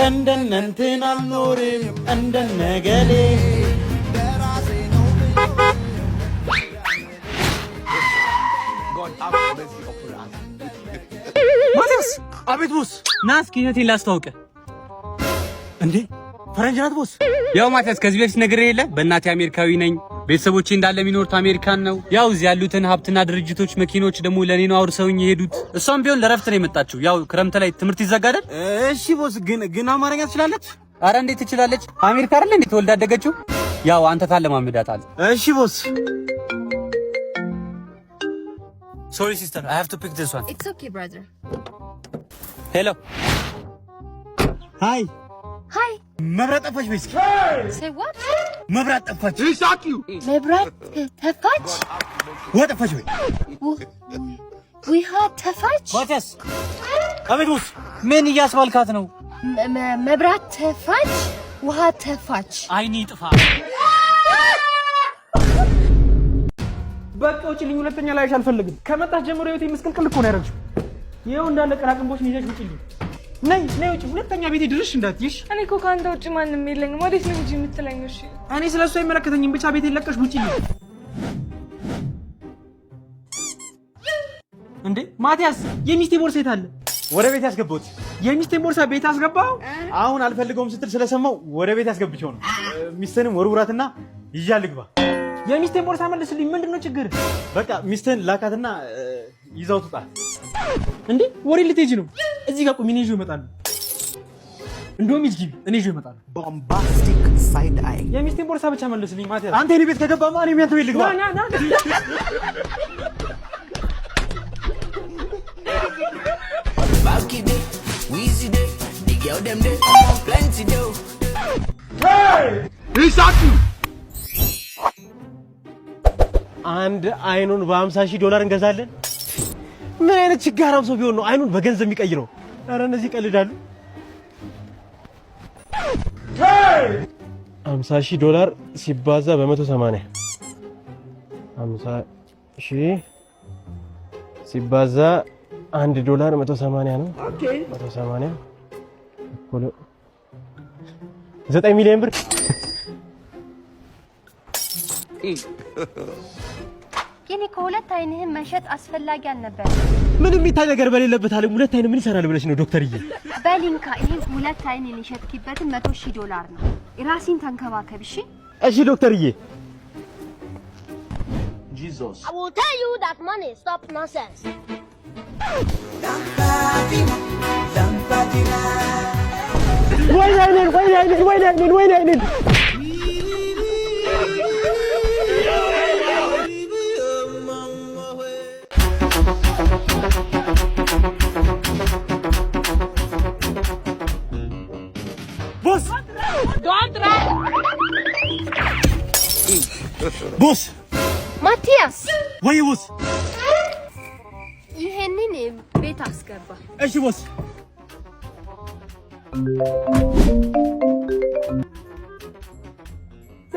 እንደነንትን አልኖርም እንደነገሌ ማቲያስ አቤት ቦስ ና እስኪ እህቴን ላስተዋውቅ እንዴ ፈረንጅ ናት ቦስ ያው ማቲያስ ከዚህ በፊት ነገር የለ በእናቴ አሜሪካዊ ነኝ ቤተሰቦቼ እንዳለ የሚኖሩት አሜሪካን ነው ያው እዚህ ያሉትን ሀብትና ድርጅቶች መኪኖች ደግሞ ለኔ ነው አውርሰውኝ የሄዱት እሷም ቢሆን ለረፍት ነው የመጣችው ያው ክረምት ላይ ትምህርት ይዘጋዳል እሺ ቦስ ግን አማርኛ ትችላለች አረ እንዴት ትችላለች አሜሪካ አይደል እንዴ ተወልዳ ያደገችው ያው አንተ ታለማምዳታል እሺ ቦስ Sorry sister, I have to pick this one. It's okay, brother. Hello. Hi. Hi. መብራት ጠፋች ወይስ? Say what? መብራት ጠፋች. መብራት ጠፋች? ወጠፋች ወይ? ውሃ ጠፋች? ማቲያስ አቤት ቦስ ምን እያስባልካት ነው? መብራት ጠፋች? ውሃ ጠፋች? አይኔ ጥፋ በቃ ውጪልኝ ሁለተኛ ላይሽ አልፈልግም ከመጣሽ ጀምሮ ህይወቴ ምስቅልቅል እኮ ነው ያደረግሽው ይሄው እንዳለ ቀራቅንቦሽ ይዘሽ ውጪልኝ ነይ ውጪ ሁለተኛ ቤቴ ድርሽ እንዳትይሽ እኔ እኮ ካንተ ውጪ ማንንም የለኝም ወዴት ነው እንጂ የምትለኝ እሺ እኔ ስለሱ አይመለከተኝም ብቻ ቤቴ ለቀሽ ውጪልኝ እንዴ ማቲያስ የሚስቴ ቦርሳ የት አለ ወደ ቤት ያስገባሁት የሚስቴ ቦርሳ ቤት አስገባው አሁን አልፈልገውም ስትል ስለሰማው ወደ ቤት ያስገብቼው ነው ሚስትንም ወርውራትና ይያ ልግባ የሚስቴን ቦርሳ መልስልኝ ምንድነው ችግር በቃ ሚስትን ላካትና ይዛው ትጣ እንዴ ወሬ ልትሄጂ ነው እዚህ ጋር ቁሚ እኔ ይዤው እመጣለሁ እንደውም ይዝጊ እኔ ይዤው እመጣለሁ ቦምባስቲክ ሳይድ አይ የሚስቴን ቦርሳ ብቻ መልስልኝ ማቲያስ አንተ እኔ ቤት ከገባማ እኔ ያንተ ቤት ልግባ ና ባኪዴ ዊዚዴ ዲጋው ደምዴ ፕላንቲ ዶ ሄይ ይሳኩ አንድ አይኑን $50,000 እንገዛለን ምን አይነት ችጋራም ሰው ቢሆን ነው አይኑን በገንዘብ የሚቀይረው ኧረ እነዚህ ይቀልዳሉ $50,000 ሲባዛ በ180 50,000 ሲባዛ $1 180 ነው ኦኬ 180 እኮ 9 ሚሊዮን ብር የኔ ከሁለት አይንህን መሸጥ አስፈላጊ አልነበር ምንም የሚታይ ነገር በሌለበት ዓለም ሁለት አይን ምን ይሰራል ብለሽ ነው ዶክተርዬ በሊንካ ይሄን ሁለት አይንን የሸጥክበትን $100,000 ነው ራስን ተንከባከብ እሺ ዶክተርዬ Jesus I will tell you that money stop nonsense ወይኔ አይኔን ቦስ ቦስ ማቲያስ ወይ ቦስ ይሄንን ቤት አስገባ እሺ ቦስ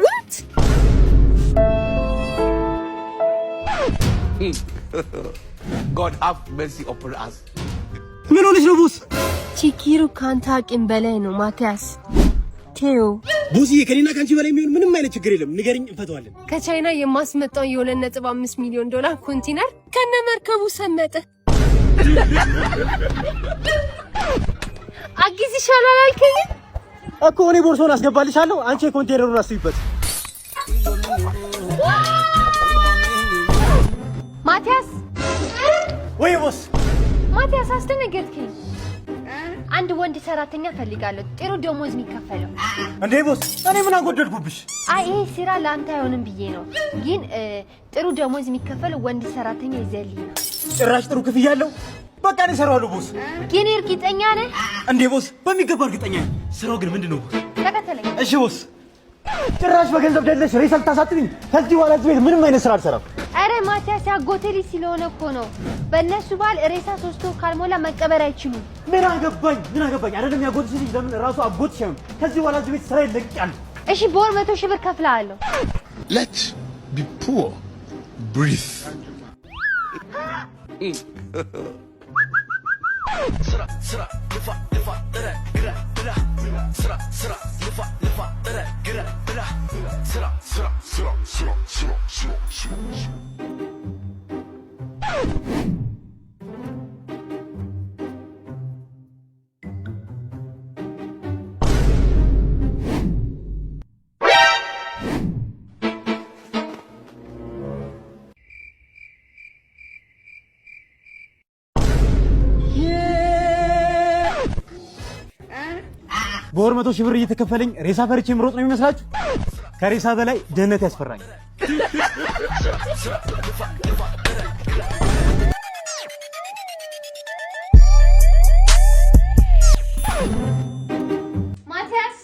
what God have mercy upon us ምን ሆነሽ ነው ቦስ ችግሩ ካንተ አቅም በላይ ነው ማቲያስ ቴዮ ቦስዬ ከኔና ካንቺ በላይ የሚሆን ምንም አይነት ችግር የለም ንገሪኝ እንፈታዋለን ከቻይና የማስመጣው $2.5 ሚሊዮን ኮንቲነር ከነመርከቡ ሰመጠ አጊዝ ይሻላል አልከኝ እኮ እኔ ቦርሳውን አስገባልሻለሁ አንቺ ኮንቴነሩን አስይበት ማቲያስ ወይ ቦስ ማቲያስ አስተነገርከኝ አንድ ወንድ ሰራተኛ ፈልጋለሁ ጥሩ ደሞዝ የሚከፈለው እንዴ ቦስ እኔ ምን አጎደልኩብሽ አይ ይሄ ስራ ላንተ አይሆንም ብዬ ነው ግን ጥሩ ደሞዝ የሚከፈለው ወንድ ሰራተኛ ይዘልኝ ነው ጭራሽ ጥሩ ክፍያ አለው በቃ እኔ እሰራዋለሁ ቦስ ግን እርግጠኛ ነህ እንዴ ቦስ በሚገባ እርግጠኛ ነኝ ስራው ግን ምንድነው ቦስ ተከተለኝ እሺ ቦስ ጭራሽ በገንዘብ ደለሽ ሬሳ ልታሳጥብኝ ከዚህ በኋላ እዚህ ቤት ምንም አይነት ስራ አልሰራም አረ ማቲያስ ያጎቴ ልጅ ስለሆነ እኮ ነው በእነሱ ባል ሬሳ 3 ወር ካልሞላ መቀበር አይችሉም ምን አገባኝ አይደለም ያጎትሽ ልጅ ለምን ራሱ አጎትሽ ነው ከዚህ በኋላ እዚህ ቤት ስራ ይለቅያል እሺ በወር $100,000 ከፍላለሁ Let's be poor. Breathe. በወር 100 ሺህ ብር እየተከፈለኝ ሬሳ ፈርቼ ምሮጥ ነው የሚመስላችሁ? ከሬሳ በላይ ድህነት ያስፈራኝ። ማቲያስ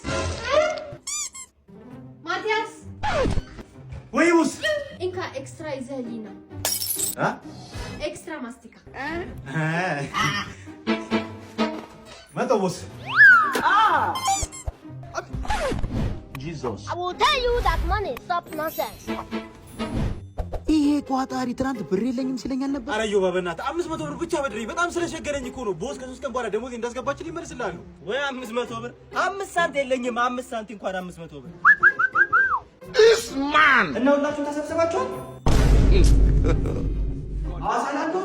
ወይ ውስ እንካ ኤክስትራ ይዘህልኝ ነው። ኤክስትራ ማስቲካ መጣውስ Jesus. I will tell you that money. Stop nonsense. ይሄ ቋጣሪ ትናንት ብር የለኝም ሲለኛል ነበር። አረ ዮባ በእናትህ 500 ብር ብቻ በድሬ በጣም ስለሸገረኝ እኮ ነው። ቦስ ከ3 ቀን በኋላ ደሞዝ እንዳስገባችልኝ ይመልስልሃል ወይ? 500 ብር 5 ሳንቲም የለኝም። 5 ሳንቲም እንኳን 500 ብር This man! እና ሁላችሁም ተሰብስባችኋል? አሳላንቶ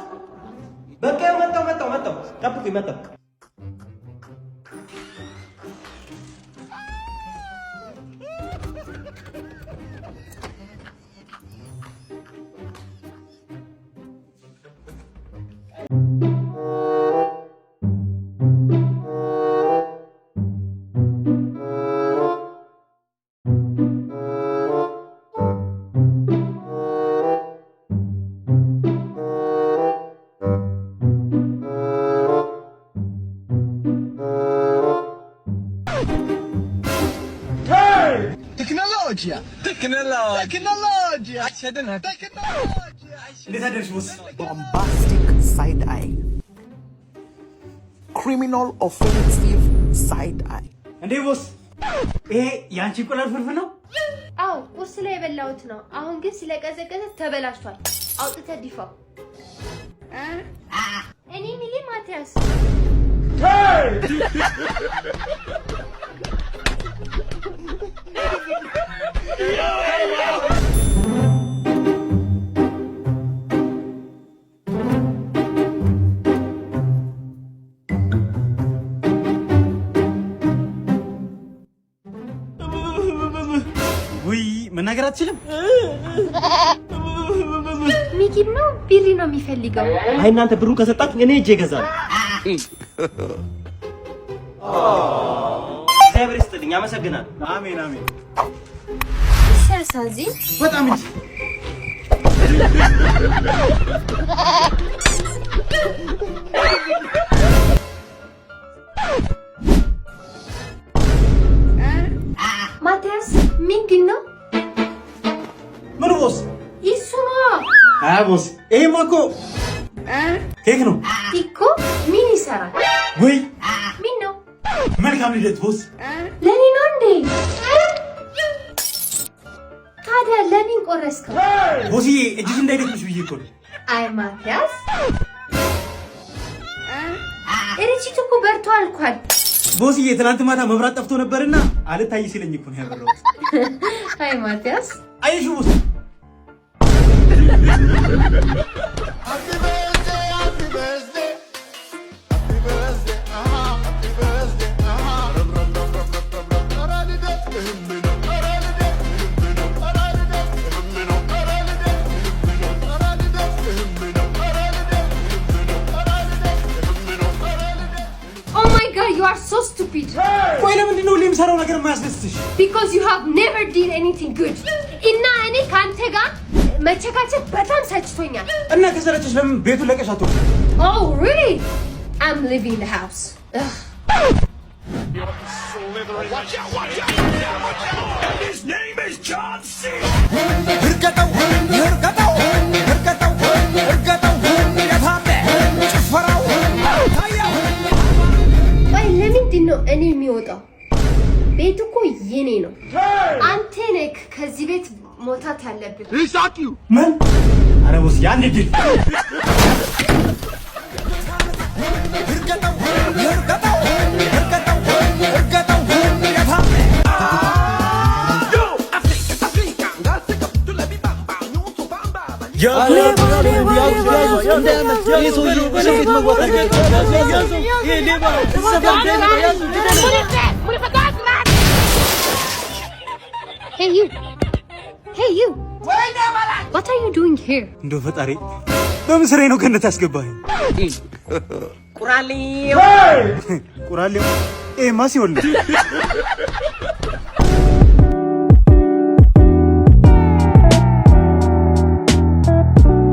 በቃ መጣው ጠብቁኝ መጣው። Technology. Bombastic side eye. Criminal offensive side eye. እንዴ ቦስ ይሄ ያንቺ እንቁላል ፍርፍር ነው? አዎ ቁርስ ላይ የበላሁት ነው። አሁን ግን ስለቀዘቀዘ ተበላሽቷል። አውጥተህ ዲፋው። እኔ ሚሊ ማቲያስ ውይ መናገር አትችልም? ሚኪም ነው ቢሪ ነው የሚፈልገው። አይ እናንተ ብሩን ከሰጣችሁ እኔ እጄ እገዛለሁ። እግዚአብሔር ይስጥልኝ። አመሰግናለሁ። አሜን አሜን። ሲያሳዝን በጣም እንጂ ማቲያስ ምንድን ነው? ምን ቦስ? ይሱ ነው። አይ ቦስ ይሄማ እኮ ኬክ ነው እኮ። ምን ይሰራል? ወይ ምን ነው? መልካም ልደት ቦስ። ለኔ ነው እንዴ? ታዲያ ለምን ቆረስከው? ቦስዬ እጅሽ እንዳይደክምሽ ብዬ እኮ ነው። አይ ማቲያስ እረቺቱ እኮ በርቷል እንኳን። ቦስዬ ትናንት ማታ መብራት ጠፍቶ ነበርና አልታይ ሲለኝ እኮ ነው ያበራሁት። አይ ማቲያስ አይሹ ቦስ Happy birthday, happy birthday. Happy birthday, happy birthday. Oh my god, you are so stupid. ቆይ ለምንድን ነው የምሰራው ነገር የማያስደስትሽ? Because you have never done anything good. እና እኔ ካንተ ጋር መቸካቸት በጣም ሰጭቶኛል። እና ከሰረችሽ ለምን ቤቱን ለቀሽ አትወጪም? Oh really? I'm leaving the house. Ugh. Watch out, watch out. His name is John C. ቆይ ለምንድን ነው እኔ የሚወጣው? ቤቱ እኮ የኔ ነው። አንተ ነህ ከዚህ ቤት ሞታት ያለብን። He shot you. ምን? ኧረ ቦስ ያን ድል Ergatau, Hey you. Hey you. What are you doing here? እንደው ፈጣሪ በምስሬ ነው ገነት ያስገባኝ። ቁራሌው ማሲወል